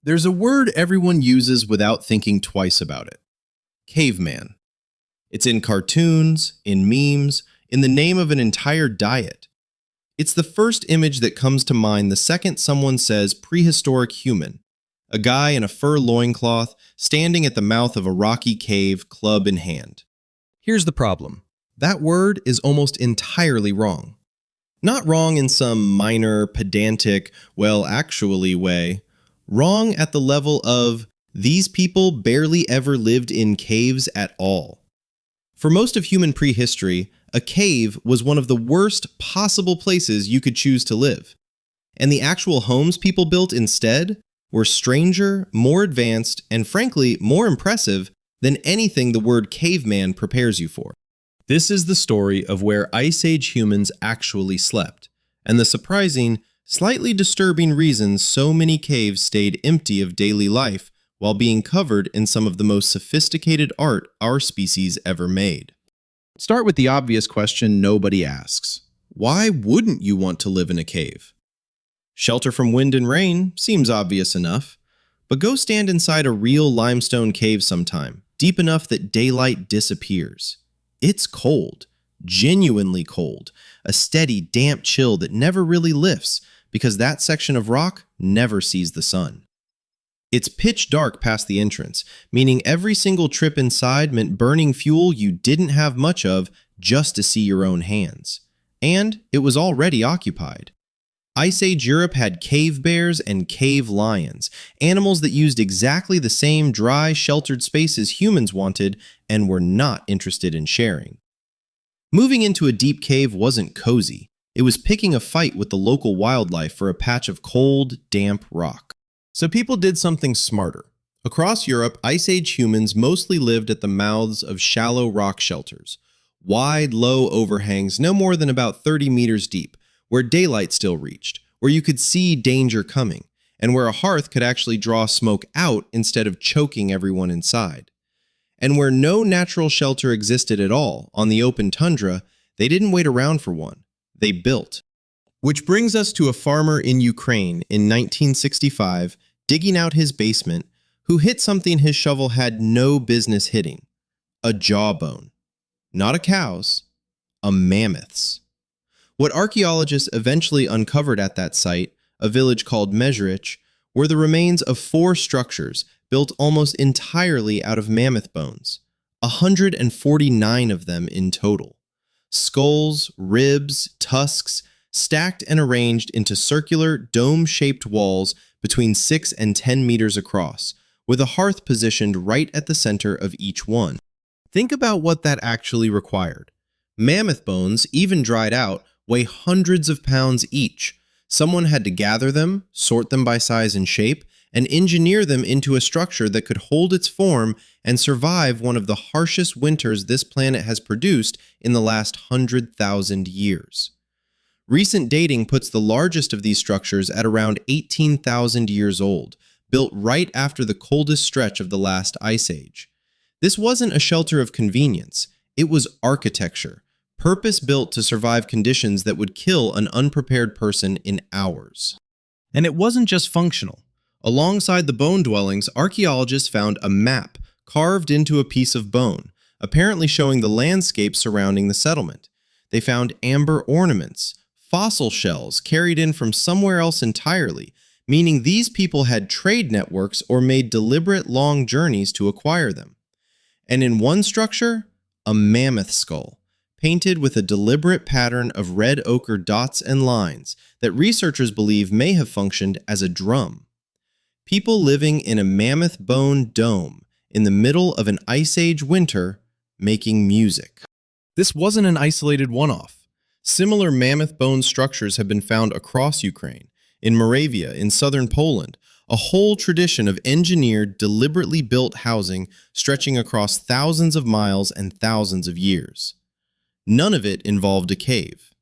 There's a word everyone uses without thinking twice about it. Caveman. It's in cartoons, in memes, in the name of an entire diet. It's the first image that comes to mind the second someone says prehistoric human. A guy in a fur loincloth standing at the mouth of a rocky cave, club in hand. Here's the problem. That word is almost entirely wrong. Not wrong in some minor, pedantic, well, actually way. Wrong at the level of, these people barely ever lived in caves at all. For most of human prehistory, a cave was one of the worst possible places you could choose to live. And the actual homes people built instead were stranger, more advanced, and frankly, more impressive than anything the word caveman prepares you for. This is the story of where Ice Age humans actually slept, and the surprising, slightly disturbing reasons so many caves stayed empty of daily life while being covered in some of the most sophisticated art our species ever made. Start with the obvious question nobody asks. Why wouldn't you want to live in a cave? Shelter from wind and rain seems obvious enough, but go stand inside a real limestone cave sometime, deep enough that daylight disappears. It's cold, genuinely cold, a steady, damp chill that never really lifts because that section of rock never sees the sun. It's pitch dark past the entrance, meaning every single trip inside meant burning fuel you didn't have much of just to see your own hands. And it was already occupied. Ice Age Europe had cave bears and cave lions, animals that used exactly the same dry, sheltered spaces humans wanted and were not interested in sharing. Moving into a deep cave wasn't cozy. It was picking a fight with the local wildlife for a patch of cold, damp rock. So people did something smarter. Across Europe, Ice Age humans mostly lived at the mouths of shallow rock shelters, wide, low overhangs no more than about 30 meters deep, where daylight still reached, where you could see danger coming, and where a hearth could actually draw smoke out instead of choking everyone inside. And where no natural shelter existed at all, on the open tundra, they didn't wait around for one. They built. Which brings us to a farmer in Ukraine in 1965, digging out his basement, who hit something his shovel had no business hitting. A jawbone. Not a cow's, a mammoth's. What archaeologists eventually uncovered at that site, a village called Mezhrich, were the remains of 4 structures built almost entirely out of mammoth bones, 149 of them in total. Skulls, ribs, tusks, stacked and arranged into circular, dome-shaped walls between 6 and 10 meters across, with a hearth positioned right at the center of each one. Think about what that actually required. Mammoth bones, even dried out, weigh hundreds of pounds each. Someone had to gather them, sort them by size and shape, and engineer them into a structure that could hold its form and survive one of the harshest winters this planet has produced in the last 100,000 years. Recent dating puts the largest of these structures at around 18,000 years old, built right after the coldest stretch of the last ice age. This wasn't a shelter of convenience, it was architecture, purpose-built to survive conditions that would kill an unprepared person in hours. And it wasn't just functional. Alongside the bone dwellings, archaeologists found a map carved into a piece of bone, apparently showing the landscape surrounding the settlement. They found amber ornaments, fossil shells carried in from somewhere else entirely, meaning these people had trade networks or made deliberate long journeys to acquire them. And in one structure, a mammoth skull, painted with a deliberate pattern of red ochre dots and lines that researchers believe may have functioned as a drum. People living in a mammoth bone dome in the middle of an Ice Age winter making music. This wasn't an isolated one-off. Similar mammoth bone structures have been found across Ukraine, in Moravia, in southern Poland, a whole tradition of engineered, deliberately built housing stretching across thousands of miles and thousands of years. None of it involved a cave.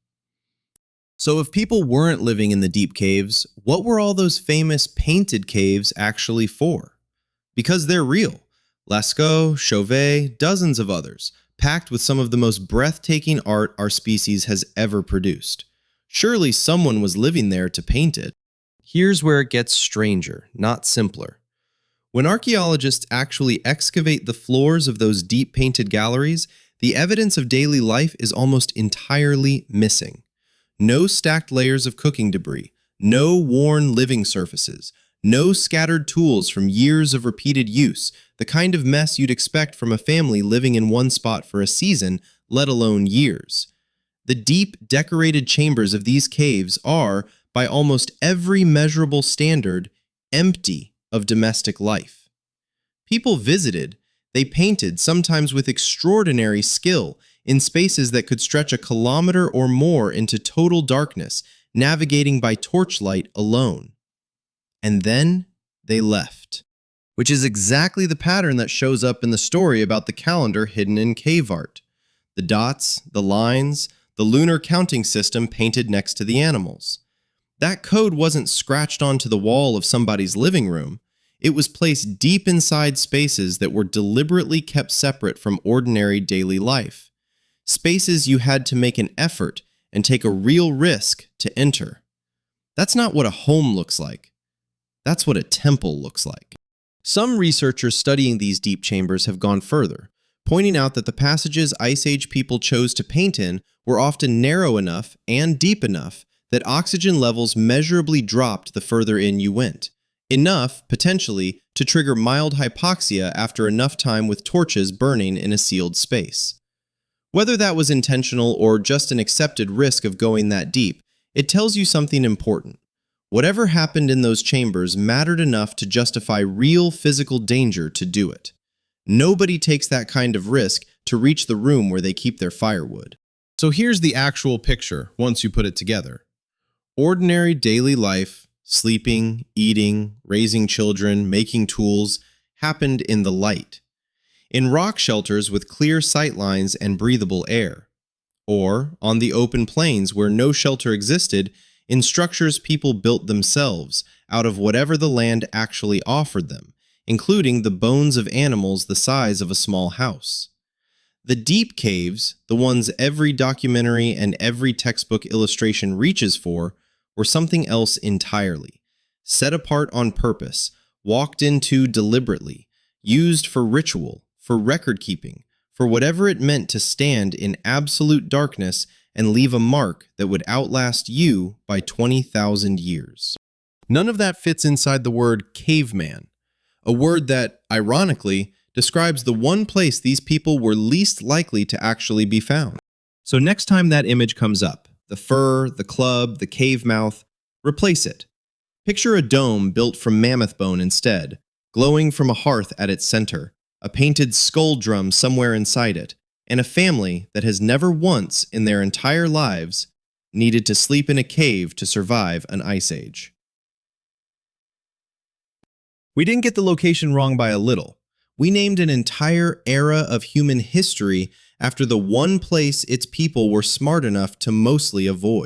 So if people weren't living in the deep caves, what were all those famous painted caves actually for? Because they're real. Lascaux, Chauvet, dozens of others, packed with some of the most breathtaking art our species has ever produced. Surely someone was living there to paint it. Here's where it gets stranger, not simpler. When archaeologists actually excavate the floors of those deep painted galleries, the evidence of daily life is almost entirely missing. No stacked layers of cooking debris, no worn living surfaces, no scattered tools from years of repeated use, the kind of mess you'd expect from a family living in one spot for a season, let alone years. The deep, decorated chambers of these caves are, by almost every measurable standard, empty of domestic life. People visited, they painted, sometimes with extraordinary skill, in spaces that could stretch a kilometer or more into total darkness, navigating by torchlight alone. And then they left. Which is exactly the pattern that shows up in the story about the calendar hidden in cave art. The dots, the lines, the lunar counting system painted next to the animals. That code wasn't scratched onto the wall of somebody's living room. It was placed deep inside spaces that were deliberately kept separate from ordinary daily life. Spaces you had to make an effort and take a real risk to enter. That's not what a home looks like. That's what a temple looks like. Some researchers studying these deep chambers have gone further, pointing out that the passages Ice Age people chose to paint in were often narrow enough and deep enough that oxygen levels measurably dropped the further in you went. Enough, potentially, to trigger mild hypoxia after enough time with torches burning in a sealed space. Whether that was intentional or just an accepted risk of going that deep, it tells you something important. Whatever happened in those chambers mattered enough to justify real physical danger to do it. Nobody takes that kind of risk to reach the room where they keep their firewood. So here's the actual picture once you put it together. Ordinary daily life, sleeping, eating, raising children, making tools, happened in the light. In rock shelters with clear sight lines and breathable air. Or on the open plains where no shelter existed, in structures people built themselves out of whatever the land actually offered them, including the bones of animals the size of a small house. The deep caves, the ones every documentary and every textbook illustration reaches for, were something else entirely. Set apart on purpose, walked into deliberately, used for ritual, for record-keeping, for whatever it meant to stand in absolute darkness and leave a mark that would outlast you by 20,000 years. None of that fits inside the word caveman, a word that, ironically, describes the one place these people were least likely to actually be found. So next time that image comes up, the fur, the club, the cave mouth, replace it. Picture a dome built from mammoth bone instead, glowing from a hearth at its center, a painted skull drum somewhere inside it, and a family that has never once in their entire lives needed to sleep in a cave to survive an ice age. We didn't get the location wrong by a little. We named an entire era of human history after the one place its people were smart enough to mostly avoid.